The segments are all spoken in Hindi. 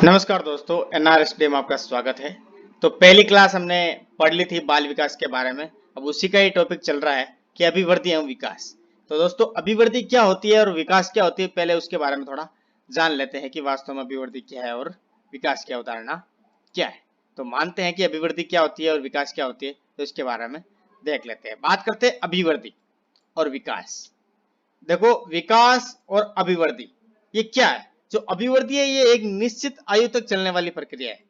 नमस्कार दोस्तों, एनआरएस में आपका स्वागत है। तो पहली क्लास हमने पढ़ ली थी बाल विकास के बारे में। अब उसी का ही टॉपिक चल रहा है कि अभिवृद्धि एवं विकास। तो दोस्तों, अभिवृद्धि क्या होती है और विकास क्या होती है, पहले उसके बारे में थोड़ा जान लेते हैं कि वास्तव में अभिवृद्धि क्या है और विकास की अवधारणा क्या है। तो मानते हैं कि अभिवृद्धि क्या होती है और विकास क्या होती है, तो इसके बारे में देख लेते हैं। बात करते हैं अभिवृद्धि और विकास। देखो, विकास और अभिवृद्धि ये क्या है? जो अभिवृद्धि है ये एक निश्चित आयु तक चलने वाली प्रक्रिया है।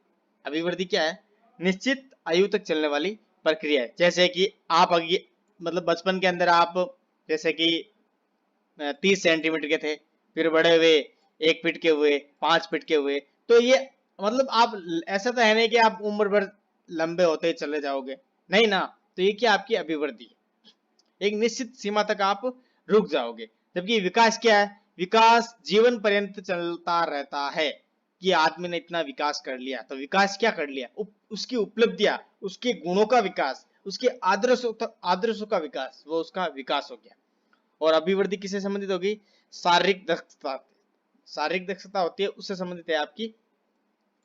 अभिवृद्धि क्या है? निश्चित आयु तक चलने वाली प्रक्रिया है। जैसे कि आप मतलब बचपन के अंदर आप जैसे कि 30 सेंटीमीटर के थे, फिर बड़े हुए 1 फीट के हुए, 5 फीट के हुए। तो ये मतलब आप ऐसा तो है नहीं कि आप उम्र भर लंबे होते चले जाओगे, नहीं ना। तो ये क्या आपकी अभिवृद्धि है, एक निश्चित सीमा तक आप रुक जाओगे। जबकि विकास क्या है? विकास जीवन पर्यंत चलता रहता है कि आदमी ने इतना विकास कर लिया। तो विकास क्या कर लिया? उसकी उपलब्धियां, उसके गुणों का विकास, उसके आदर्शों का विकास, वो उसका विकास हो गया। और अभिवृद्धि किससे संबंधित होगी? शारीरिक दक्षता। शारीरिक दक्षता होती है, उससे संबंधित है आपकी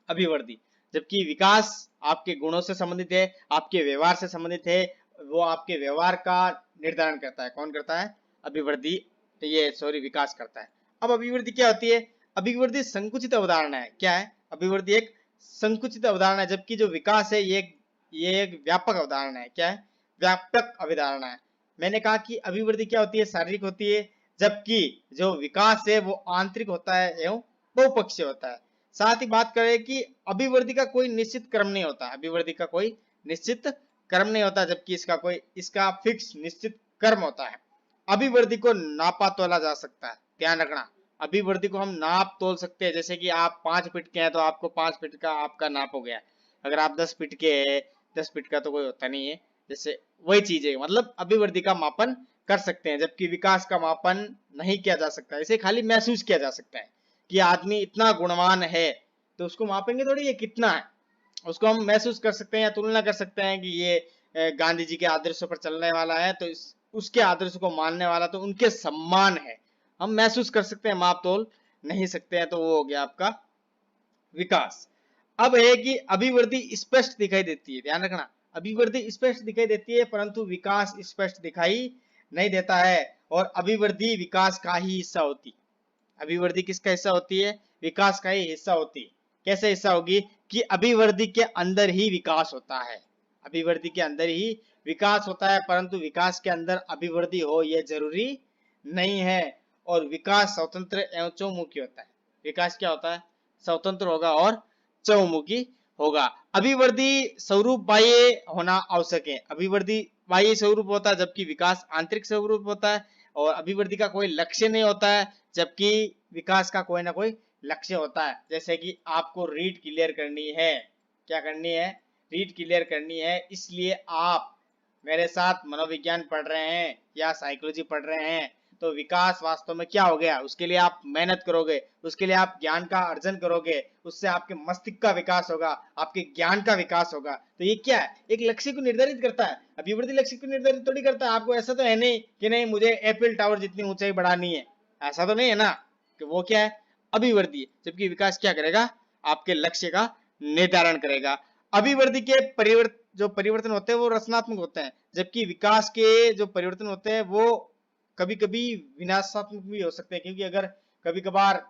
अभिवृद्धि। जबकि विकास आपके गुणों से संबंधित है, आपके व्यवहार से संबंधित है। वो आपके व्यवहार का निर्धारण करता है। कौन करता है? अभिवृद्धि, ये सॉरी विकास करता है। अब अभिवृद्धि क्या होती है? अभिवृद्धि संकुचित अवधारणा है। क्या है? अभिवृद्धि एक संकुचित अवधारणा है, जबकि जो विकास है ये एक व्यापक अवधारणा है। क्या है? व्यापक अवधारणा है। मैंने कहा कि अभिवृद्धि क्या होती है? शारीरिक होती है, जबकि जो विकास है वो आंतरिक होता है एवं बहुपक्षीय होता है। साथ ही बात करें कि अभिवृद्धि का कोई निश्चित क्रम नहीं होता। अभिवृद्धि का कोई निश्चित क्रम नहीं होता, जबकि इसका फिक्स निश्चित क्रम होता है। अभिवृद्धि को नापा तोला जा सकता है। ध्यान रखना, अभिवृद्धि को हम नाप तोल सकते हैं। जैसे कि आप 5 फीट के हैं तो आपको 5 फीट का आपका नाप हो गया। अगर आप 10 फीट के हैं, 10 फीट का तो कोई होता नहीं है। जैसे वही चीज है, मतलब अभिवृद्धि का मापन कर सकते हैं, जबकि विकास का मापन नहीं किया जा सकता। इसे खाली महसूस किया जा सकता है कि आदमी इतना गुणवान है, तो उसको मापेंगे थोड़ी ये कितना है। उसको हम महसूस कर सकते हैं या तुलना कर सकते हैं कि ये गांधी जी के आदर्शों पर चलने वाला है, तो उसके आदर्शों को मानने वाला तो उनके सम्मान है। हम महसूस कर सकते हैं, माप तोल नहीं सकते हैं। तो वो हो गया आपका विकास। अब है कि अभिवृद्धि स्पष्ट दिखाई देती है। ध्यान रखना, अभिवृद्धि स्पष्ट दिखाई देती है, परंतु विकास स्पष्ट दिखाई नहीं देता है। और अभिवृद्धि विकास का ही हिस्सा होती है। अभिवृद्धि किसका हिस्सा होती है? विकास का ही हिस्सा होती है। कैसे हिस्सा होगी? कि अभिवृद्धि के अंदर ही विकास होता है। अभिवृद्धि के अंदर ही विकास होता है, परंतु विकास के अंदर अभिवृद्धि हो यह जरूरी नहीं है। और विकास स्वतंत्र एवं चौमुखी होता है। विकास क्या होता है? स्वतंत्र होगा और चौमुखी होगा। अभिवृद्धि स्वरूप बाह्य होना आवश्यक है। अभिवृद्धि बाह्य स्वरूप होता है, जबकि विकास आंतरिक स्वरूप होता है। और अभिवृद्धि का कोई लक्ष्य नहीं होता है, जबकि विकास का कोई ना कोई लक्ष्य होता है। जैसे कि आपको रीड क्लियर करनी है। क्या करनी है? रीड क्लियर करनी है। इसलिए आप मेरे साथ मनोविज्ञान पढ़ रहे हैं या साइकोलॉजी पढ़ रहे हैं। तो विकास वास्तव में क्या हो गया? उसके लिए आप मेहनत करोगे, उसके लिए आप ज्ञान का अर्जन करोगे, उससे आपके मस्तिष्क का विकास होगा, आपके ज्ञान का विकास होगा। तो ये क्या है? एक लक्ष्य को निर्धारित करता है। अभिवृद्धि लक्ष्य को निर्धारित थोड़ी करता है। आपको ऐसा तो है नहीं कि नहीं मुझे एफिल टावर जितनी ऊंचाई बढ़ानी है, ऐसा तो नहीं है ना। कि वो क्या है? अभिवृद्धि। जबकि विकास क्या करेगा? आपके लक्ष्य का निर्धारण करेगा। अभिवृद्धि के जो परिवर्तन होते हैं वो रचनात्मक होते हैं, जबकि विकास के जो परिवर्तन होते हैं वो कभी कभी विनाशात्मक भी हो सकते हैं। क्योंकि अगर कभी कभार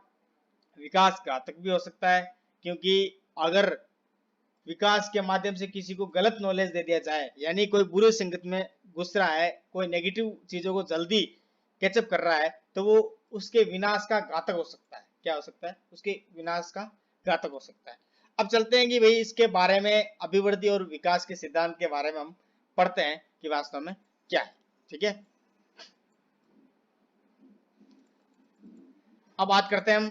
विकास घातक भी हो सकता है, क्योंकि अगर विकास के माध्यम से किसी को गलत नॉलेज दे दिया जाए, यानी कोई बुरे संगत में घुस रहा है, कोई नेगेटिव चीजों को जल्दी कैचअप कर रहा है, तो वो उसके विनाश का घातक हो सकता है। क्या हो सकता है? उसके विनाश का घातक हो सकता है। अब चलते हैं कि भाई इसके बारे में, अभिवृद्धि और विकास के सिद्धांत के बारे में हम पढ़ते हैं कि वास्तव में क्या है। ठीक है, अब बात करते हैं हम।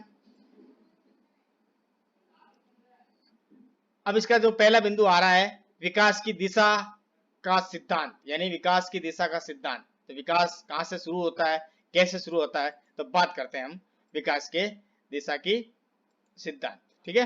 अब इसका जो पहला बिंदु आ रहा है, विकास की दिशा का सिद्धांत, यानी विकास की दिशा का सिद्धांत। तो विकास कहां से शुरू होता है, कैसे शुरू होता है, तो बात करते हैं हम विकास के दिशा की सिद्धांत। ठीक है,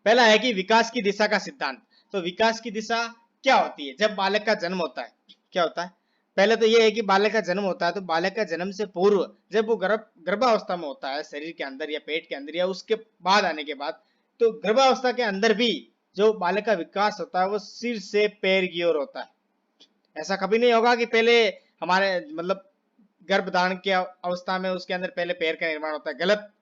पहला है कि विकास की दिशा का सिद्धांत। तो विकास की दिशा क्या होती है? जब बालक का जन्म होता है, क्या होता है? पहले तो ये है कि बालक का जन्म होता है, तो बालक का जन्म से पूर्व जब वो गर्भावस्था में होता है, शरीर के अंदर या पेट के अंदर या उसके बाद आने के बाद, तो गर्भावस्था के अंदर भी जो बालक का विकास होता है वो सिर से पैर की ओर होता है। ऐसा कभी नहीं होगा कि पहले हमारे मतलब गर्भधारण की अवस्था में उसके अंदर पहले पैर का निर्माण होता है, गलत।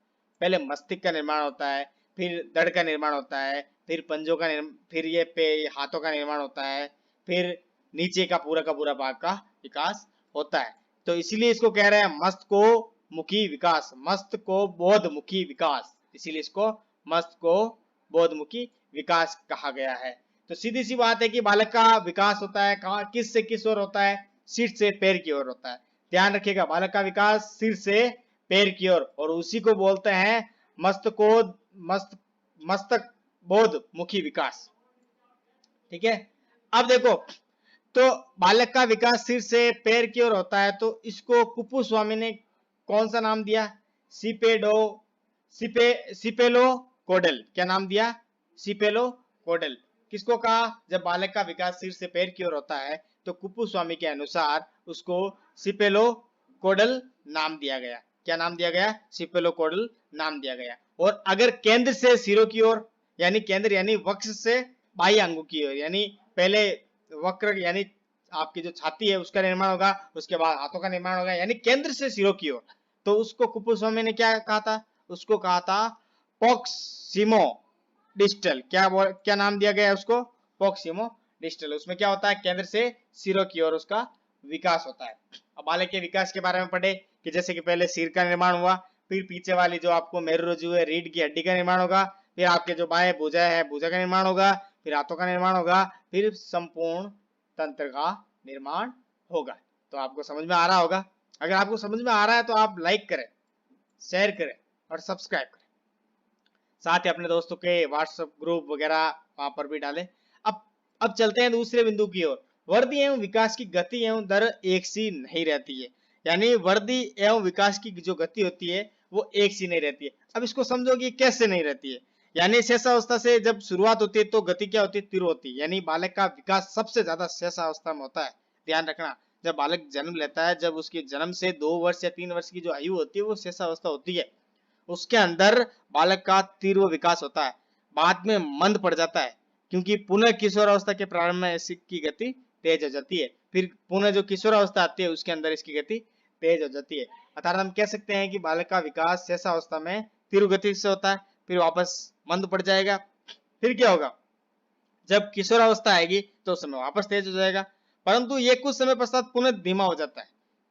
पहले मस्तिष्क का निर्माण होता है, फिर धड़ का निर्माण होता है, फिर पंजों का फिर ये हाथों का निर्माण होता है, फिर नीचे का पूरा भाग का विकास होता है। तो इसीलिए इसको कह रहे हैं मस्तको मुखी विकास, मस्तको बोधमुखी विकास, इसीलिए इसको मस्तको बोधमुखी विकास कहा गया है। तो सीधी सी बात है कि बालक का विकास होता है कहाँ, किस से किस ओर होता है, सिर से पैर की ओर होता है। ध्यान रखिएगा, बालक का विकास सिर से पैर की ओर, और उसी को बोलते हैं मस्तक बोध मुखी विकास। ठीक है, अब देखो, तो बालक का विकास सिर से पैर की ओर होता है, तो इसको कुप्पू स्वामी ने कौन सा नाम दिया? सिपेलो कोडल। क्या नाम दिया? सिपेलो कोडल। किसको कहा? जब बालक का विकास सिर से पैर की ओर होता है तो कुप्पू स्वामी के अनुसार उसको सिपेलो कोडल नाम दिया गया। क्या नाम दिया गया? सिपेलो कोडल नाम दिया गया। और अगर केंद्र से सिरों की ओर, यानी केंद्र यानी वक्ष से बाह्य अंगों की ओर, यानी पहले वक्र यानी आपकी जो छाती है उसका निर्माण होगा, उसके बाद हाथों का निर्माण होगा, यानी केंद्र से सिरों की ओर, तो उसको कुप्पू स्वामी ने क्या कहा था? उसको कहा था पॉक्सिमो डिस्टल। क्या नाम दिया गया है उसको? पॉक्सिमो डिस्टल। उसमें क्या होता है? केंद्र से सिरों की ओर उसका विकास होता है। अब बालक के विकास के बारे में पढ़े कि जैसे कि पहले सिर का निर्माण हुआ, फिर पीछे वाली जो आपको मेरुरज्जु है, रीढ़ की हड्डी का निर्माण होगा, फिर आपके जो बाएं भुजा है, भुजा का निर्माण होगा, फिर हाथों का निर्माण होगा, फिर संपूर्ण तंत्र का निर्माण होगा। तो आपको समझ में आ रहा होगा। अगर आपको समझ में आ रहा है तो आप लाइक करें, शेयर करें और सब्सक्राइब करें, साथ ही अपने दोस्तों के व्हाट्सएप ग्रुप वगैरह वहां पर भी डालें। अब चलते हैं दूसरे बिंदु की ओर। वृद्धि एवं विकास की गति एवं दर एक सी नहीं रहती है, यानी वृद्धि एवं विकास की जो गति होती है वो एक सी नहीं रहती है। अब इसको समझो कि कैसे नहीं रहती है। यानी शेषावस्था से जब शुरुआत होती है तो गति क्या होती है? तीव्र होती है, यानी बालक का विकास सबसे ज्यादा शेषावस्था में होता है। ध्यान रखना, जब बालक जन्म लेता है, जब उसके जन्म से 2 वर्ष या 3 वर्ष की जो आयु होती है वो शेषावस्था होती है, उसके अंदर बालक का तीव्र विकास होता है। बाद में मंद पड़ जाता है, क्योंकि पुनः किशोरावस्था के प्रारंभ में इसकी गति तेज हो जाती है, फिर पुनः जो किशोरावस्था आती है उसके अंदर इसकी गति तेज हो जाती है। अर्थात हम कह सकते हैं कि बालक का विकास शेषावस्था में तीव्र गति से होता है, फिर वापस मंद पड़ जाएगा, फिर क्या होगा? जब किशोरावस्था आएगी तो उस समय वापस तेज हो जाएगा, परंतु ये कुछ समय पश्चात पुनः धीमा हो जाता है,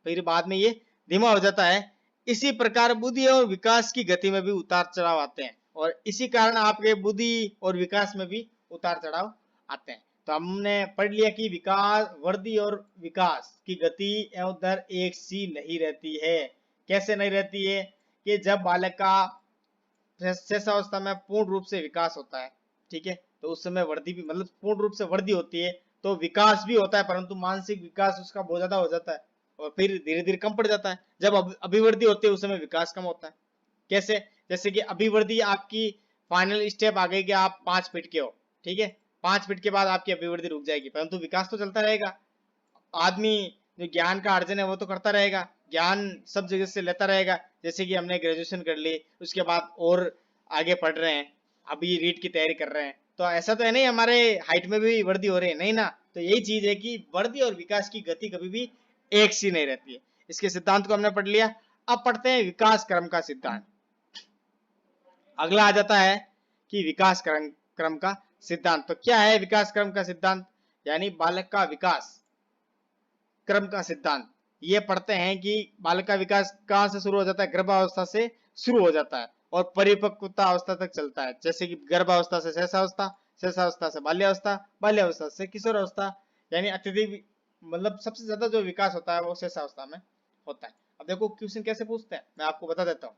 फिर बाद में ये धीमा हो जाता है। इसी प्रकार बुद्धि और विकास की गति में भी उतार चढ़ाव आते हैं, और इसी कारण आपके बुद्धि और विकास में भी उतार चढ़ाव आते हैं। तो हमने पढ़ लिया कि विकास, वृद्धि और विकास की गति एवं दर एक सी नहीं रहती है। कैसे नहीं रहती है? कि जब बालक का शेषावस्था में पूर्ण रूप से विकास होता है, ठीक है, तो उस समय वृद्धि भी मतलब पूर्ण रूप से वृद्धि होती है, तो विकास भी होता है, परंतु मानसिक विकास उसका बहुत ज्यादा हो जाता है और फिर धीरे धीरे कम पड़ जाता है। जब अभिवृद्धि होती है उस समय विकास कम होता है। कैसे? जैसे कि अभिवृद्धि आपकी फाइनल स्टेप आ गई कि आप 5 फीट के हो, ठीक है, 5 फीट के बाद आपकी अभिवृद्धि रुक जाएगी, परंतु विकास तो चलता रहेगा। आदमी जो ज्ञान का अर्जन है वो तो करता रहेगा, ज्ञान सब जगह से लेता रहेगा। जैसे कि हमने ग्रेजुएशन कर ली, उसके बाद और आगे पढ़ रहे हैं, अभी रीट की तैयारी कर रहे हैं, तो ऐसा तो है नहीं हमारे हाइट में भी वृद्धि हो रही है, नहीं ना। तो यही चीज है कि वृद्धि और विकास की गति कभी भी एक सी नहीं रहती है। इसके सिद्धांत को हमने पढ़ लिया। अब पढ़ते हैं विकास क्रम का सिद्धांत। अगला आ जाता है कि विकास क्रम का सिद्धांत। तो क्या है विकास क्रम का सिद्धांत? यानी बालक का विकास क्रम का सिद्धांत। ये पढ़ते हैं कि बालक का विकास कहां से शुरू हो जाता है? गर्भावस्था से शुरू हो जाता है और परिपक्वता अवस्था तक चलता है। जैसे कि गर्भावस्था से शेषावस्था, शेषावस्था से बाल्यावस्था, बाल्यावस्था से किशोरावस्था, यानी अत्यधिक मतलब सबसे ज्यादा जो विकास होता है वो शेषावस्था में होता है। अब देखो क्वेश्चन कैसे पूछते हैं, मैं आपको बता देता हूँ।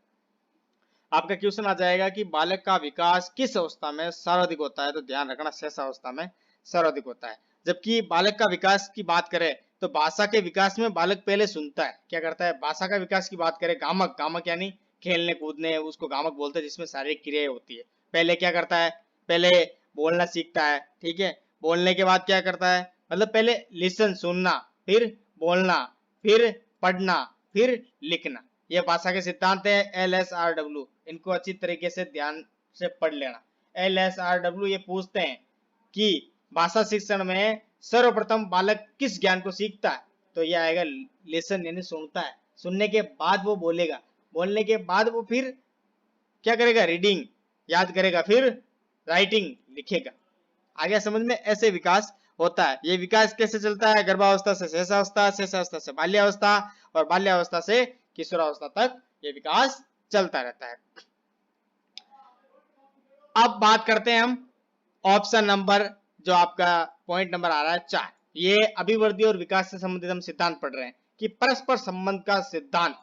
आपका क्वेश्चन आ जाएगा कि बालक का विकास किस अवस्था में सर्वाधिक होता है? तो ध्यान रखना, शेषावस्था में सर्वाधिक होता है। जबकि बालक का विकास की बात करें तो भाषा के विकास में बालक पहले सुनता है। क्या करता है? भाषा का विकास की बात करें, गामक, गामक यानी खेलने कूदने, उसको गामक बोलते हैं, जिसमें शारीरिक क्रियाएं होती है। पहले क्या करता है? पहले बोलना सीखता है, ठीक है, बोलने के बाद क्या करता है? मतलब पहले लिसन, सुनना, फिर बोलना, फिर पढ़ना, फिर लिखना। ये भाषा के सिद्धांत है LSRW। इनको अच्छी तरीके से ध्यान से पढ़ लेना। LSRW ये पूछते हैं कि भाषा शिक्षण में सर्वप्रथम बालक किस ज्ञान को सीखता है, तो ये आएगा लेसन, यानी सुनता है। सुनने के बाद वो बोलेगा, बोलने के बाद वो फिर क्या करेगा, रीडिंग याद करेगा, फिर राइटिंग लिखेगा। आगे समझ में, ऐसे विकास होता है। ये विकास कैसे चलता है, गर्भावस्था से शेषावस्था, शेषावस्था से बाल्यावस्था और बाल्यावस्था से किशोरावस्था तक ये विकास चलता रहता है। अब बात करते हैं हम ऑप्शन नंबर, जो आपका पॉइंट नंबर आ रहा है 4। ये अभिवृद्धि और विकास से संबंधित हम सिद्धांत पढ़ रहे हैं कि परस्पर संबंध का सिद्धांत।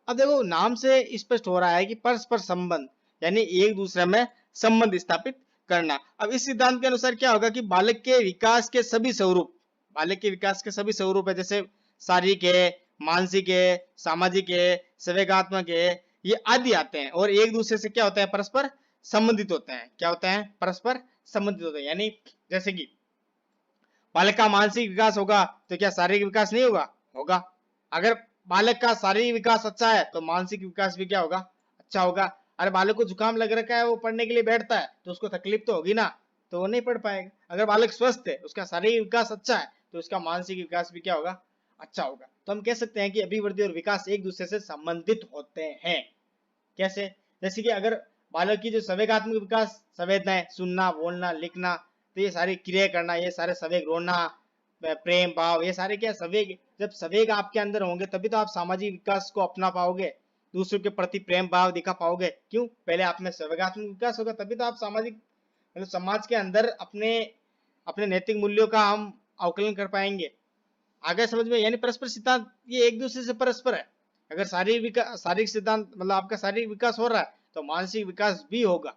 अब देखो नाम से स्पष्ट हो रहा है कि परस्पर संबंध यानी एक दूसरे में संबंध स्थापित करना। अब इस सिद्धांत के अनुसार क्या होगा कि बालक के विकास के सभी स्वरूप, बालक के विकास के सभी स्वरूप है, जैसे शारीरिक है, मानसिक है, सामाजिक है, संवेगात्मक है, ये आदि आते हैं और एक दूसरे से क्या होता है, परस्पर संबंधित होते हैं। क्या होते हैं, परस्पर संबंधित होते हैं। यानी जैसे कि बालक का मानसिक विकास होगा तो क्या शारीरिक विकास नहीं होगा, होगा। अगर बालक का शारीरिक विकास अच्छा है तो मानसिक विकास भी क्या होगा, अच्छा होगा। अरे बालक को जुकाम लग रखा है, वो पढ़ने के लिए बैठता है तो उसको तकलीफ तो होगी ना, तो वो नहीं पढ़ पाएगा। अगर बालक स्वस्थ है, उसका शारीरिक विकास अच्छा है, तो उसका मानसिक विकास भी क्या होगा, अच्छा होगा। तो हम कह सकते हैं कि अभिवृद्धि और विकास एक दूसरे से संबंधित होते हैं। कैसे, जैसे कि अगर बालक की जो संवेगात्मक विकास, संवेदनाएं, सुनना, बोलना, लिखना, तो ये सारी क्रिया करना, ये सारे संवेग, रोना, प्रेम भाव, ये सारे क्या संवेग, जब संवेग आपके अंदर होंगे तभी तो आप सामाजिक विकास को अपना पाओगे, दूसरों के प्रति प्रेम भाव दिखा पाओगे। क्यों, पहले आप में संवेगात्मक विकास होगा तभी तो आप सामाजिक, मतलब समाज के अंदर अपने अपने नैतिक मूल्यों का हम आकलन कर पाएंगे। आगे समझ में, यानी परस्पर सिद्धांत ये एक दूसरे से परस्पर है। अगर शारीरिक विकास, शारीरिक सिद्धांत मतलब आपका शारीरिक विकास हो रहा है तो मानसिक विकास भी होगा।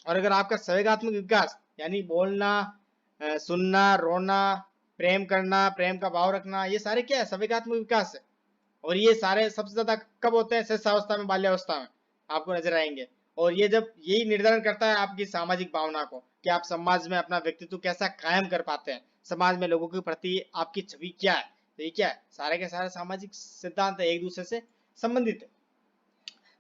और अगर आपका संवेगात्मक विकास यानी बोलना, सुनना, रोना, प्रेम करना, प्रेम का भाव रखना, ये सारे क्या है, संवेगात्मक विकास है। और ये सारे सबसे ज्यादा कब होते हैं, शेषावस्था में, बाल्यावस्था में आपको नजर आएंगे। और ये जब यही निर्धारण करता है आपकी सामाजिक भावना को कि आप समाज में अपना व्यक्तित्व कैसा कायम कर पाते हैं, समाज में लोगों के प्रति आपकी छवि क्या है। तो ये क्या है, सारे के सारे सामाजिक सिद्धांत है, एक दूसरे से संबंधित है।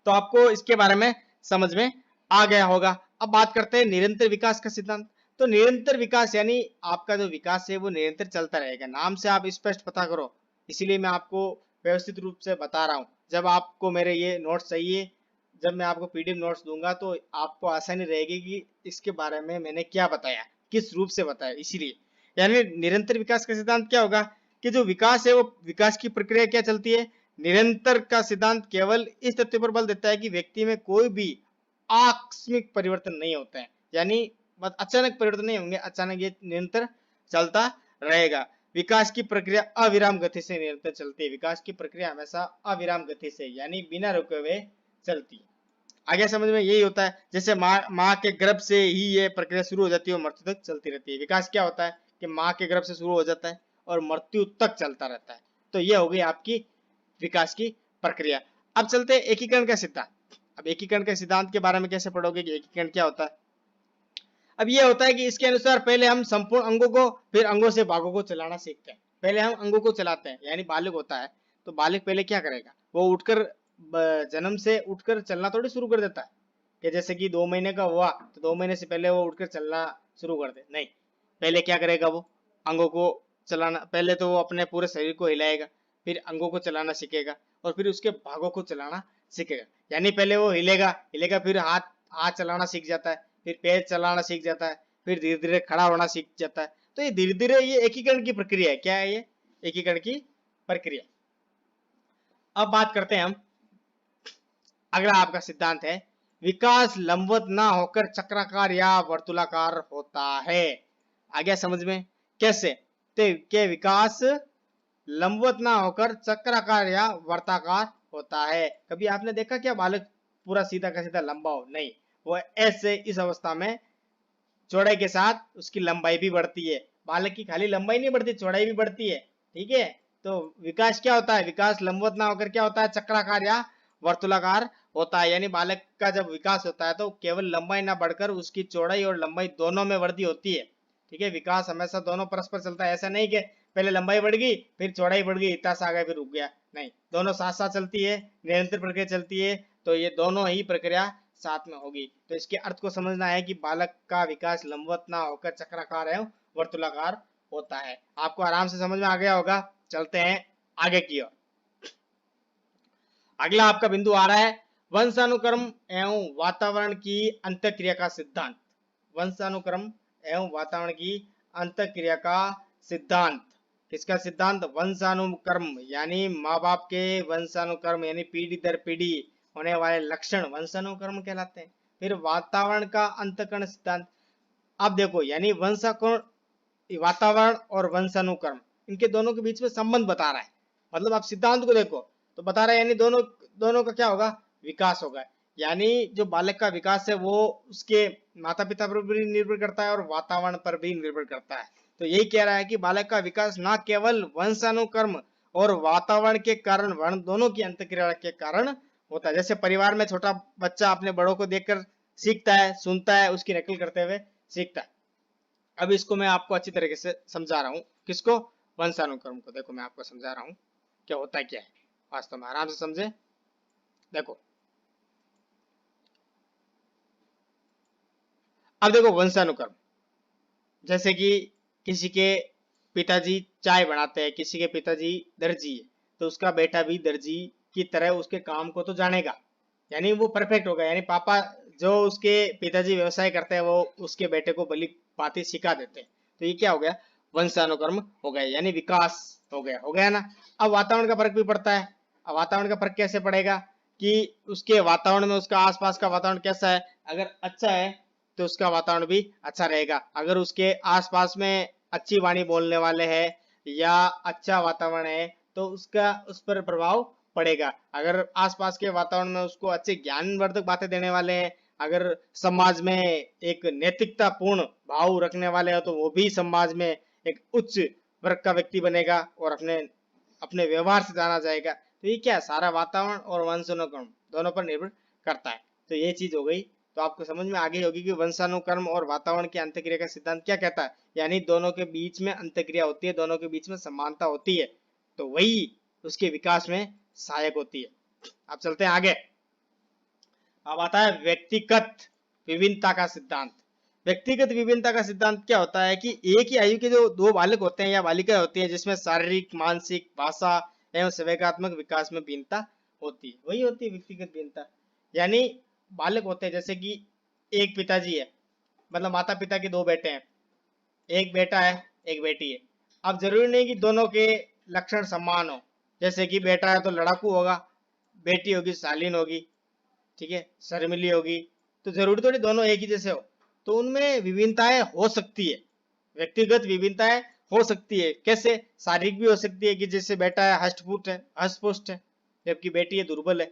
तो आपको इसके बारे में समझ में आ गया होगा। अब बात करते हैं निरंतर विकास का सिद्धांत। तो निरंतर विकास यानी आपका जो विकास है वो निरंतर चलता रहेगा। नाम से आप स्पष्ट पता करो, इसीलिए मैं आपको व्यवस्थित रूप से बता रहा हूँ। जब आपको मेरे ये नोट्स चाहिए, जब मैं आपको पीडीएफ नोट्स दूंगा तो आपको आसानी रहेगी कि इसके बारे में मैंने क्या बताया, किस रूप से बताया। इसीलिए यानी निरंतर विकास का सिद्धांत क्या होगा कि जो विकास है वो विकास की प्रक्रिया क्या चलती है, निरंतर का सिद्धांत केवल इस तथ्य पर बल देता है कि व्यक्ति में कोई भी आकस्मिक परिवर्तन नहीं होते हैं, यानी अचानक परिवर्तन नहीं होंगे, अचानक ये निरंतर चलता रहेगा। विकास की प्रक्रिया अविराम गति से निरंतर चलती है। विकास की प्रक्रिया हमेशा अविराम गति से यानी बिना रुके हुए चलती है। आगे समझ में यही होता है, जैसे माँ के गर्भ से ही ये प्रक्रिया शुरू हो जाती है और मृत्यु तक चलती रहती है। विकास क्या होता है कि माँ के गर्भ से शुरू हो जाता है और मृत्यु तक चलता रहता है। तो ये हो गई आपकी विकास की प्रक्रिया। अब चलते हैं एकीकरण का सिद्धांत। अब एकीकरण के सिद्धांत के बारे में कैसे पढ़ोगे कि एकीकरण क्या होता है। अब ये होता है कि इसके अनुसार पहले हम संपूर्ण अंगों को, फिर अंगों से भागों को चलाना सीखते हैं। पहले हम अंगों को चलाते हैं, यानी बालक होता है तो बालक पहले क्या करेगा, वो उठकर जन्म से उठकर चलना थोड़ी शुरू कर देता है कि जैसे कि 2 महीने का हुआ तो 2 महीने से पहले वो उठकर चलना शुरू कर दे, नहीं। पहले क्या करेगा, वो अंगों को चलाना, पहले तो वो अपने पूरे शरीर को हिलाएगा, फिर अंगों को चलाना सीखेगा और फिर उसके भागों को चलाना सीखेगा। यानी पहले वो हिलेगा हिलेगा, फिर हाथ हाथ चलाना सीख जाता है, फिर पैर चलाना सीख जाता है, फिर धीरे धीरे खड़ा होना सीख जाता है। तो ये धीरे धीरे ये एकीकरण की प्रक्रिया है। क्या है ये, एकीकरण की प्रक्रिया। अब बात करते हैं हम, अगला आपका सिद्धांत है विकास लंबवत ना होकर चक्राकार या वर्तुलाकार होता है। आ गया समझ में, कैसे, तो के विकास लंबवत ना होकर चक्राकार या वर्ताकार होता है। कभी आपने देखा क्या बालक पूरा सीधा का सीधा लंबा हो, नहीं, वो ऐसे इस अवस्था में चौड़ाई के साथ उसकी लंबाई भी बढ़ती है। बालक की खाली लंबाई नहीं बढ़ती, चौड़ाई भी बढ़ती है। ठीक है, तो विकास क्या होता है, विकास लंबवत ना होकर क्या होता है, चक्राकार या वर्तुलाकार होता है। यानी बालक का जब विकास होता है तो केवल लंबाई ना बढ़कर उसकी चौड़ाई और लंबाई दोनों में वृद्धि होती है। ठीक है, विकास हमेशा दोनों परस्पर चलता है। ऐसा नहीं कि पहले लंबाई बढ़ गई फिर चौड़ाई बढ़ गई, इतना सा आ गया फिर रुक गया, नहीं, दोनों साथ साथ चलती है, निरंतर प्रक्रिया चलती है, तो ये दोनों ही प्रक्रिया साथ में होगी। तो इसके अर्थ को समझना है कि बालक का विकास लंबवत ना होकर चक्राकार एवं वर्तुलाकार होता है। आपको आराम से समझ में आ गया होगा। चलते हैं आगे की ओर। अगला आपका बिंदु आ रहा है वंशानुक्रम एवं वातावरण की अंतःक्रिया का सिद्धांत। वंशानुक्रम एवं वातावरण की अंतःक्रिया का सिद्धांत। किसका सिद्धांत? वंशानुक्रम यानी माँ बाप के वंशानुक्रम यानी पीढ़ी दर पीढ़ी होने वाले लक्षण वंशानुक्रम कहलाते हैं। फिर वातावरण का अंतःकरण सिद्धांत। अब देखो यानी वातावरण और वंशानुक्रम इनके दोनों के बीच में संबंध बता रहा है। मतलब आप सिद्धांत को देखो तो बता रहा है यानी दोनों का क्या होगा? विकास होगा। यानी जो बालक का विकास है वो उसके माता पिता पर भी निर्भर करता है और वातावरण पर भी निर्भर करता है। तो यही कह रहा है कि बालक का विकास न केवल वंशानुक्रम और वातावरण के कारण वर्ण दोनों की अंतःक्रिया के कारण होता है। जैसे परिवार में छोटा बच्चा अपने बड़ों को देखकर सीखता है, सुनता है, उसकी नकल करते हुए सीखता है। अब इसको मैं आपको अच्छी तरीके से समझा रहा हूं। किसको? वंशानुक्रम को। देखो मैं आपको समझा रहा हूं क्या होता है क्या है वास्तव में, आराम से समझे। देखो अब देखो वंशानुक्रम, जैसे कि किसी के पिताजी चाय बनाते हैं, किसी के पिताजी दर्जी है, तो उसका बेटा भी दर्जी की तरह उसके काम को तो जानेगा, यानी वो परफेक्ट होगा। यानी पापा जो उसके पिताजी व्यवसाय करते हैं वो उसके बेटे को भली बातें सिखा देते हैं। तो ये क्या हो गया? वंशानुक्रम हो गया, यानी विकास हो गया ना। अब वातावरण का फर्क भी पड़ता है। अब वातावरण का फर्क कैसे पड़ेगा कि उसके वातावरण में उसका आसपास का वातावरण कैसा है, अगर अच्छा है तो उसका वातावरण भी अच्छा रहेगा। अगर उसके आसपास में अच्छी वाणी बोलने वाले हैं या अच्छा वातावरण है तो उसका उस पर प्रभाव पड़ेगा। अगर आसपास के वातावरण में उसको अच्छे ज्ञानवर्धक बातें देने वाले हैं, अगर समाज में एक नैतिकता पूर्ण भाव रखने वाले हो तो वो भी समाज में एक उच्च वर्ग का व्यक्ति बनेगा और अपने अपने व्यवहार से जाना जाएगा। तो ये क्या है? सारा वातावरण और वंशानुक्रम दोनों पर निर्भर करता है। तो ये चीज हो गई। तो आपको समझ में आ गई होगी कि वंशानुक्रम और वातावरण की अंतःक्रिया का सिद्धांत क्या कहता है, यानी दोनों के बीच में अंतःक्रिया होती है, दोनों के बीच में समानता होती है, तो वही उसके विकास में सहायक होती है। अब चलते हैं आगे। अब आता है व्यक्तिगत विभिन्नता का सिद्धांत। व्यक्तिगत विभिन्नता का सिद्धांत क्या होता है कि एक ही आयु के जो दो बालक होते हैं या बालिकाएं होती हैं जिसमें शारीरिक, मानसिक, भाषा एवं संवेगात्मक विकास में भिन्नता होती है, वही होती है व्यक्तिगत भिन्नता। यानी बालक होते हैं, जैसे कि एक पिताजी है, मतलब माता पिता के दो बेटे हैं, एक बेटा है एक बेटी है। अब जरूरी नहीं कि दोनों के लक्षण समान हो। जैसे कि बेटा है तो लड़ाकू होगा, बेटी होगी शालीन होगी, ठीक है, शर्मिली होगी। तो जरूरी थोड़ी दोनों एक ही जैसे हो, तो उनमें विभिन्नताएं हो सकती है, व्यक्तिगत विभिन्नताएं हो सकती है। कैसे? शारीरिक भी हो सकती है कि जैसे बेटा है हष्टपुष्ट है जबकि बेटी है दुर्बल है,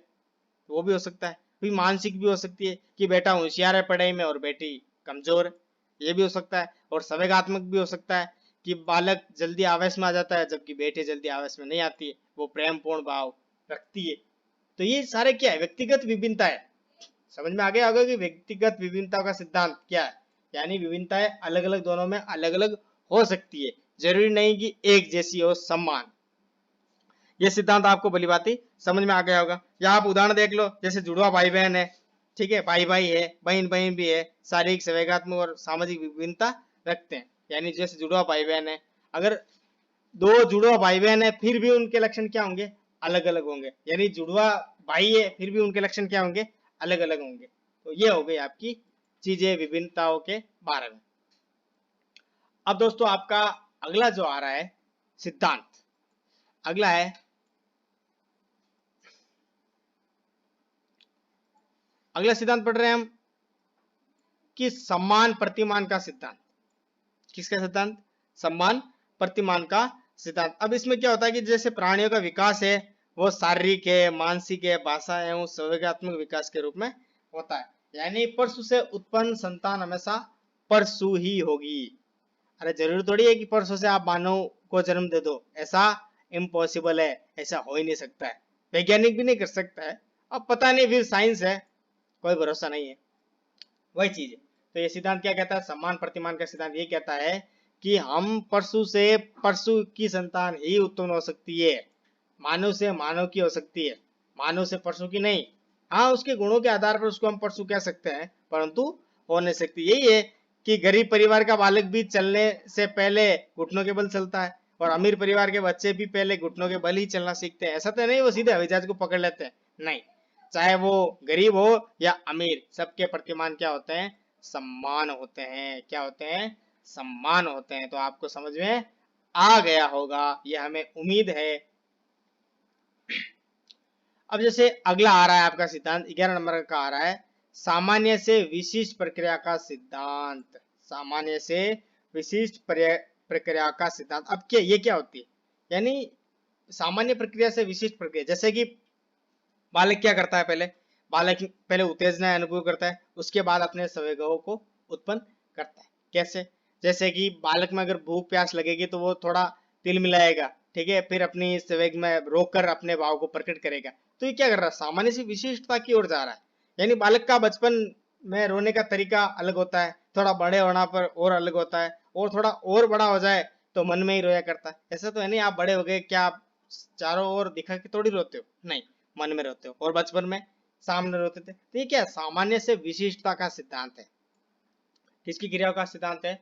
वो भी हो सकता है। फिर मानसिक भी हो सकती है कि बेटा होशियार है पढ़ाई में और बेटी कमजोर है, ये भी हो सकता है। और संवेगात्मक भी हो सकता है कि बालक जल्दी आवेश में आ जाता है जबकि बेटी जल्दी आवेश में नहीं आती है, वो प्रेम पूर्ण भाव रखती है। तो ये सारे क्या है? व्यक्तिगत विभिन्नता है। समझ में आ गया होगा कि व्यक्तिगत विभिन्नता का सिद्धांत क्या है, यानी विभिन्नताएं अलग अलग दोनों में अलग अलग हो सकती है, जरूरी नहीं कि एक जैसी हो, समान। ये सिद्धांत आपको भली भांति समझ में आ गया होगा। या आप उदाहरण देख लो, जैसे जुड़वा भाई बहन है, ठीक है, भाई भाई है, बहन बहन भी है, शारीरिक, संवेगात्मक और सामाजिक विभिन्नता रखते हैं। यानी जैसे जुड़वा भाई बहन है, अगर दो जुड़वा भाई बहन है फिर भी उनके लक्षण क्या होंगे? अलग अलग होंगे। यानी जुड़वा भाई है फिर भी उनके लक्षण क्या होंगे? अलग अलग होंगे। तो ये हो गई आपकी चीजें विभिन्नताओं के बारे में। अब दोस्तों आपका अगला जो आ रहा है सिद्धांत, अगला है अगला सिद्धांत पढ़ रहे हैं हम कि सम्मान प्रतिमान का सिद्धांत। किसका सिद्धांत? सम्मान प्रतिमान का सिद्धांत। अब इसमें क्या होता है कि जैसे प्राणियों का विकास है वो शारीरिक है, मानसिक है, भाषा एवं संवेगात्मक विकास के रूप में होता है। यानी परशु से उत्पन्न संतान हमेशा परशु ही होगी। अरे जरूरी थोड़ी है कि परशु से आप मानव को जन्म दे दो, ऐसा इम्पॉसिबल है, ऐसा हो ही नहीं सकता है, वैज्ञानिक भी नहीं कर सकता है। अब पता नहीं, फिर साइंस है, कोई भरोसा नहीं है, वही चीज है। तो ये सिद्धांत क्या कहता है? सम्मान प्रतिमान का सिद्धांत ये कहता है कि हम पशु से पशु की संतान ही उत्पन्न हो सकती है, मानव से मानव की हो सकती है, मानव से पशु की नहीं। हाँ, उसके गुणों के आधार पर उसको हम पशु कह सकते हैं, परंतु हो नहीं सकती। यही है कि गरीब परिवार का बालक भी चलने से पहले घुटनों के बल चलता है, और अमीर परिवार के बच्चे भी पहले घुटनों के बल ही चलना सीखते हैं। ऐसा तो नहीं वो सीधे हवाई जहाज को पकड़ लेते हैं, नहीं। चाहे वो गरीब हो या अमीर, सबके प्रतिमान क्या होते हैं? सम्मान होते हैं। क्या होते हैं? सम्मान होते हैं। तो आपको समझ में आ गया होगा, ये हमें उम्मीद है। अब जैसे अगला आ रहा है आपका सिद्धांत 11 नंबर का आ रहा है, सामान्य से विशिष्ट प्रक्रिया का सिद्धांत। सामान्य से विशिष्ट प्रक्रिया का सिद्धांत। अब क्या, ये क्या होती है? यानी सामान्य प्रक्रिया से विशिष्ट प्रक्रिया, जैसे कि बालक क्या करता है? बालक पहले उत्तेजना अनुभव करता है, उसके बाद अपने संवेगों को उत्पन्न करता है। कैसे? जैसे कि बालक में अगर भूख प्यास लगेगी तो वो थोड़ा तिल मिलाएगा, ठीक है, फिर अपनी संवेग में रोककर अपने भाव को प्रकट करेगा। तो ये क्या कर रहा है? सामान्य से विशिष्टता की ओर जा रहा है। यानी बालक का बचपन में रोने का तरीका अलग होता है, थोड़ा बड़े होना पर और अलग होता है, और थोड़ा और बड़ा हो जाए तो मन में ही रोया करता है। ऐसा तो है नहीं आप बड़े हो गए क्या आप चारों ओर दिखा के थोड़ी रोते हो, नहीं, मन में रोते हो, और बचपन में सामने रोते थे। तो ये क्या? सामान्य से विशिष्टता का सिद्धांत है। किसकी क्रियाओं का सिद्धांत है?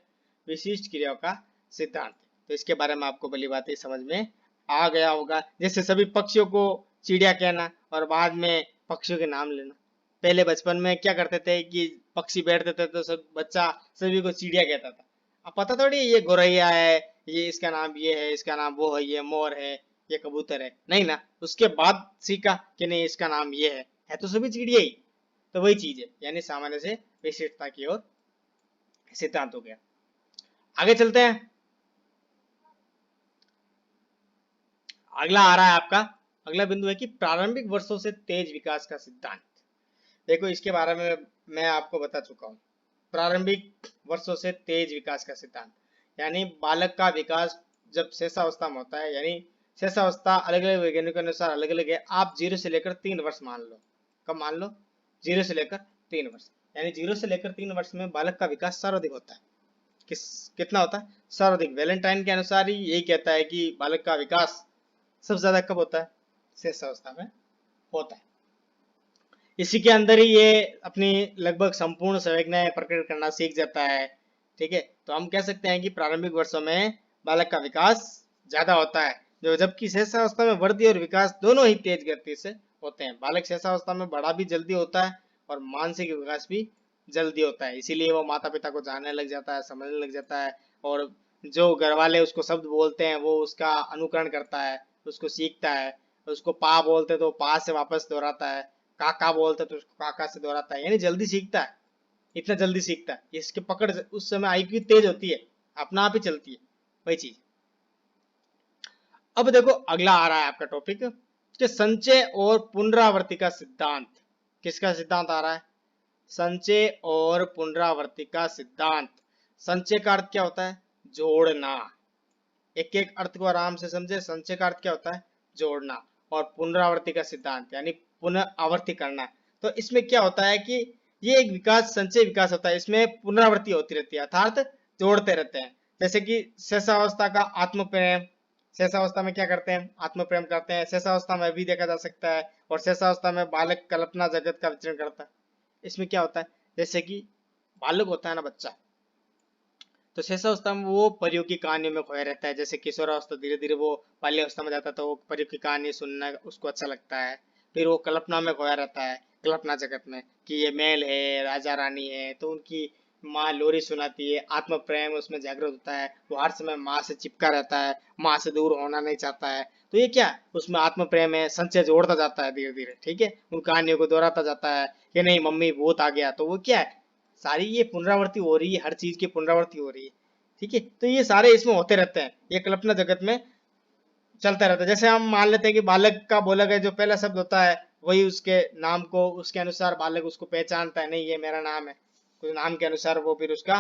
विशिष्ट क्रियाओं का सिद्धांत। तो इसके बारे में आपको भली बात समझ में आ गया होगा। जैसे सभी पक्षियों को चिड़िया कहना और बाद में पक्षियों के नाम लेना। पहले बचपन में क्या करते थे कि पक्षी बैठते थे तो सब बच्चा सभी को चिड़िया कहता था। अब पता थोड़ी ये गौरैया है, ये इसका नाम ये है, इसका नाम वो है, ये मोर है, ये कबूतर है, नहीं ना। उसके बाद सीखा कि नहीं इसका नाम ये है तो सभी चिड़िया ही। तो वही चीज है, यानी सामान्य से विशिष्टता की ओर सिद्धांत हो गया। आगे चलते हैं। अगला आ रहा है आपका, अगला बिंदु है कि प्रारंभिक वर्षों से तेज विकास का सिद्धांत। देखो इसके बारे में मैं आपको बता चुका हूं। प्रारंभिक वर्षों से तेज विकास का सिद्धांत, यानी बालक का विकास जब शेषावस्था में होता है, यानी शेषावस्था अलग अलग वैज्ञानिकों के अनुसार अलग अलग है। आप 0 से लेकर 3 वर्ष मान लो। कब मान लो? 0 से लेकर 3 वर्ष, यानी 0 से लेकर 3 वर्ष में बालक का विकास सर्वाधिक होता है। कितना होता है? सर्वाधिक। वैलेंटाइन के अनुसार ही यही कहता है कि बालक का विकास सबसे ज्यादा कब होता है? शेषावस्था में होता है। इसी के अंदर ही ये अपनी लगभग संपूर्ण संवेदनाएं प्रकट करना सीख जाता है, ठीक है। तो हम कह सकते हैं कि प्रारंभिक वर्षों में बालक का विकास ज्यादा होता है, जो जबकि शेषावस्था में वृद्धि और विकास दोनों ही तेज गति से होते हैं। बालक शेषावस्था में बड़ा भी जल्दी होता है और मानसिक विकास भी जल्दी होता है, इसीलिए वो माता पिता को जानने लग जाता है, समझने लग जाता है, और जो घर वाले उसको शब्द बोलते हैं वो उसका अनुकरण करता है, उसको सीखता है। उसको पा बोलते तो पा से वापस दोहराता है, काका बोलते तो उसको काका से दोहराता है, यानी जल्दी सीखता है, इतना जल्दी सीखता है। इसकी पकड़ उस समय आईक्यू तेज होती है, अपना आप ही चलती है, वही चीज। अब देखो अगला आ रहा है आपका टॉपिक कि संचय और पुनरावृत्ति का सिद्धांत। किसका सिद्धांत आ रहा है? संचय और पुनरावृत्ति का सिद्धांत। संचय का अर्थ क्या होता है? जोड़ना। एक एक अर्थ को आराम से समझे। संचय का अर्थ क्या होता है? जोड़ना। और पुनरावृत्ति का सिद्धांत यानी पुनः आवर्ती करना। तो इसमें क्या होता है कि ये एक विकास, संचय विकास होता है, इसमें पुनरावृत्ति होती रहती है, अर्थात जोड़ते रहते हैं। जैसे कि शेषावस्था का आत्म प्रेम, शेषावस्था में क्या करते हैं? आत्म प्रेम करते हैं। शेषावस्था में भी देखा जा सकता है, और शेषावस्था में बालक कल्पना जगत का विचरण करता है। इसमें क्या होता है? जैसे कि बालक होता है ना, बच्चा, तो शेषावस्था में वो परियों की कहानियों में खोया रहता है। जैसे किशोरावस्था, धीरे धीरे वो बाल्यावस्था में जाता है तो वो परियों की कहानी सुनना उसको अच्छा लगता है। फिर वो कल्पना में खोया रहता है, कल्पना जगत में, कि ये महल है, राजा रानी है, तो उनकी माँ लोरी सुनाती है। आत्म प्रेम उसमें जागृत होता है, वो हर समय माँ से चिपका रहता है, माँ से दूर होना नहीं चाहता है। तो ये क्या, उसमें आत्म प्रेम है, संचय जोड़ता जाता है धीरे धीरे, ठीक है। उन कहानियों को दोहराता जाता है कि नहीं मम्मी भूत आ गया, तो वो क्या है, सारी ये पुनरावृत्ति हो रही है, हर चीज की पुनरावृत्ति हो रही है, ठीक है। तो ये सारे इसमें होते रहते हैं, ये कल्पना जगत में चलता रहता है। जैसे हम मान लेते हैं कि बालक का बोला गया जो पहला शब्द होता है वही उसके नाम को, उसके अनुसार बालक उसको पहचानता है, नहीं ये मेरा नाम है, कुछ नाम के अनुसार वो फिर उसका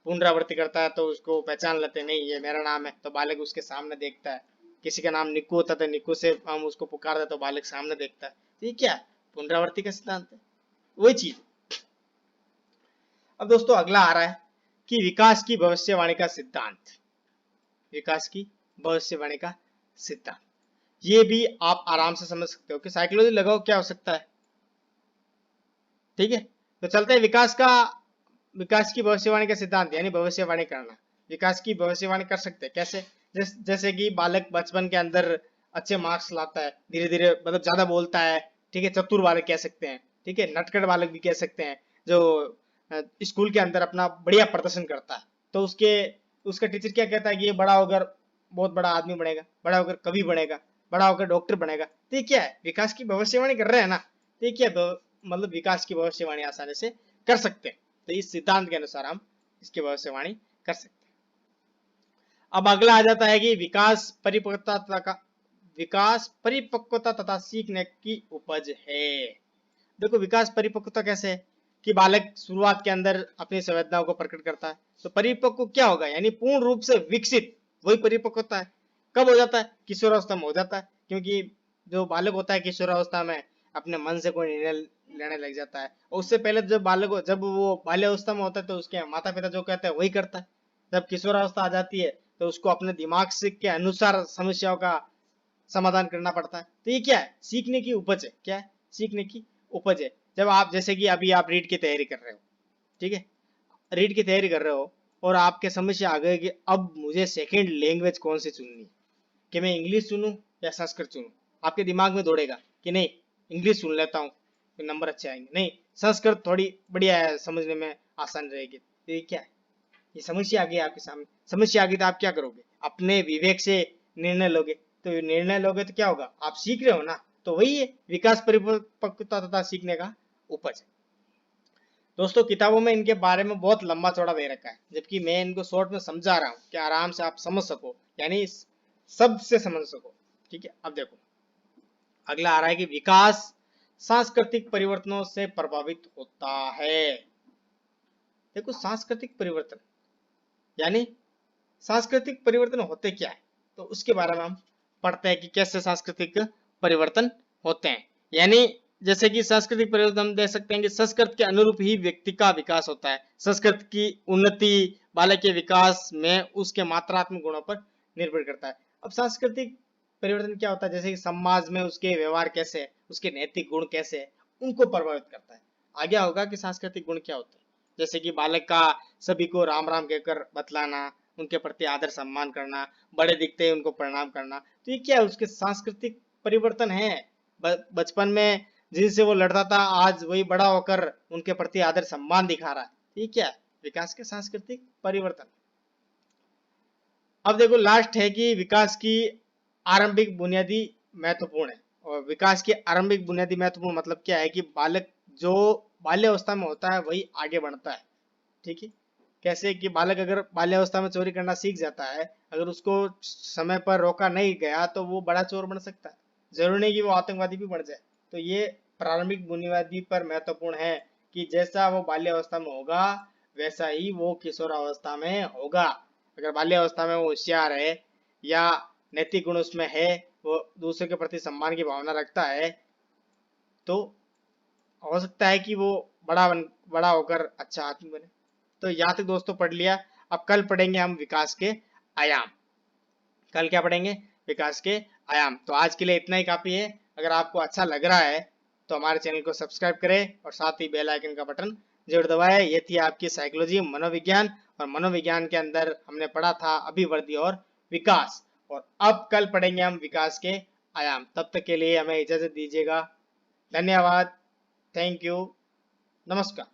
पुनरावृत्ति करता है, तो उसको पहचान लेते हैं, नहीं ये मेरा नाम है, तो बालक उसके सामने देखता है। किसी का नाम निक्कू होता है, निक्कू से हम उसको पुकारते तो बालक सामने देखता है। तो ये क्या, पुनरावृत्ति का सिद्धांत है, वही चीज। अब दोस्तों अगला आ रहा है कि विकास की भविष्यवाणी का सिद्धांत। विकास की भविष्यवाणी का सिद्धांत। ये भी आप आराम से समझ सकते हो कि साइकोलॉजी लगाओ क्या हो सकता है। ठीक है, तो चलते हैं विकास की भविष्यवाणी का सिद्धांत, यानी भविष्यवाणी करना। विकास की भविष्यवाणी कर सकते हैं कैसे? जैसे कि बालक बचपन के अंदर अच्छे मार्क्स लाता है, धीरे धीरे मतलब ज्यादा बोलता है, ठीक है, चतुर बालक कह सकते हैं, ठीक है, नटखट बालक भी कह सकते हैं, जो स्कूल के अंदर अपना बढ़िया प्रदर्शन करता है, तो उसका टीचर क्या कहता है कि ये बड़ा होकर बहुत बड़ा आदमी बनेगा, बड़ा होकर कवि बनेगा, बड़ा होकर डॉक्टर बनेगा। तो ये क्या है? विकास की भविष्यवाणी कर रहे हैं ना। तो ये क्या मतलब विकास की भविष्यवाणी आसानी से कर सकते हैं। तो इस सिद्धांत के अनुसार हम इसकी भविष्यवाणी कर सकते हैं। अब अगला आ जाता है कि विकास परिपक्वता तथा सीखने की उपज है। देखो विकास परिपक्वता कैसे है कि बालक शुरुआत के अंदर अपनी संवेदनाओं को प्रकट करता है, तो परिपक्व क्या होगा, यानी पूर्ण रूप से विकसित, वही परिपक्वता है। कब हो जाता है? किशोरावस्था में हो जाता है, क्योंकि जो बालक होता है किशोरावस्था में अपने मन से कोई निर्णय लेने लग जाता है। और उससे पहले जब वो बाल्यावस्था में होता है तो उसके माता पिता जो कहते हैं वही करता है। जब किशोरावस्था आ जाती है तो उसको अपने दिमाग से के अनुसार समस्याओं का समाधान करना पड़ता है। तो ये क्या है? सीखने की उपज है। क्या है? सीखने की उपज है। जब आप जैसे कि अभी आप रीड की तैयारी कर रहे हो, ठीक है, रीड की तैयारी कर रहे हो और आपके समझ से आ गए कि अब मुझे सेकंड लैंग्वेज कौन सी चुननी है, कि मैं इंग्लिश चुनूं या संस्कृत चुनूं। आपके दिमाग में दौड़ेगा कि नहीं इंग्लिश सुन लेता हूँ, नंबर अच्छे आएंगे, नहीं संस्कृत थोड़ी बढ़िया है, समझने में आसान रहेगी। तो ये क्या है? ये समस्या आ गई आपके सामने। समस्या आ गई तो आप क्या करोगे? अपने विवेक से निर्णय लोगे। तो निर्णय लोगे तो क्या होगा? आप सीख रहे हो ना। तो वही है विकास परिपक्वता तथा सीखने का उपज। दोस्तों किताबों में इनके बारे में बहुत लंबा चौड़ा दे रखा है, जबकि मैं इनको शॉर्ट में समझा रहा हूँ कि आराम से आप समझ सको, यानी शब्द से समझ सको। ठीक है, अब देखो अगला आ रहा है कि विकास सांस्कृतिक परिवर्तनों से प्रभावित होता है। देखो सांस्कृतिक परिवर्तन यानी सांस्कृतिक परिवर्तन होते क्या है, तो उसके बारे में हम पढ़ते हैं कि कैसे सांस्कृतिक परिवर्तन होते हैं। यानी जैसे कि सांस्कृतिक परिवर्तन हम देख सकते हैं कि संस्कृत के अनुरूप ही व्यक्ति का विकास होता है। संस्कृत की उन्नति बालक के विकास में उसके मात्रात्मक गुणों पर निर्भर करता है। अब सांस्कृतिक परिवर्तन क्या होता है? जैसे कि समाज में उसके व्यवहार कैसे है, उसके नैतिक गुण कैसे है, उनको प्रभावित करता है। आगे होगा कि सांस्कृतिक गुण क्या होते हैं, जैसे कि बालक का सभी को राम राम कहकर बतलाना, उनके प्रति आदर सम्मान करना, बड़े दिखते ही उनको प्रणाम करना। तो ये क्या है? उसके सांस्कृतिक परिवर्तन है। बचपन में जिनसे वो लड़ता था आज वही बड़ा होकर उनके प्रति आदर सम्मान दिखा रहा है। ये क्या है? विकास के सांस्कृतिक परिवर्तन। अब देखो लास्ट है कि विकास की आरंभिक बुनियादी महत्वपूर्ण है। और विकास की आरंभिक बुनियादी महत्वपूर्ण मतलब क्या है कि बालक जो बाल्यावस्था में होता है वही आगे बढ़ता है। ठीक है, कैसे कि बालक अगर बाल्यावस्था में चोरी करना सीख जाता है, अगर उसको समय पर रोका नहीं गया तो वो बड़ा चोर बन सकता है। जरूरी नहीं कि वो आतंकवादी भी बन जाए। तो ये प्रारंभिक बुनियादी पर महत्वपूर्ण है कि जैसा वो बाल्यावस्था में होगा वैसा ही वो किशोरावस्था में होगा। अगर बाल्यावस्था में वो होशियार है या नैतिक गुण उसमें है, वो दूसरे के प्रति सम्मान की भावना रखता है, तो हो सकता है कि वो बड़ा होकर अच्छा आदमी बने। तो यहाँ तक दोस्तों पढ़ लिया। अब कल पढ़ेंगे हम विकास के आयाम। कल क्या पढ़ेंगे? विकास के आयाम। तो आज के लिए इतना ही काफी है। अगर आपको अच्छा लग रहा है तो हमारे चैनल को सब्सक्राइब करें और साथ ही बेल आइकन का बटन जरूर दबाएं। ये थी आपकी साइकोलॉजी मनोविज्ञान, और मनोविज्ञान के अंदर हमने पढ़ा था अभिवृद्धि और विकास। और अब कल पढ़ेंगे हम विकास के आयाम। तब तक के लिए हमें इजाजत दीजिएगा। धन्यवाद। Thank you. नमस्कार।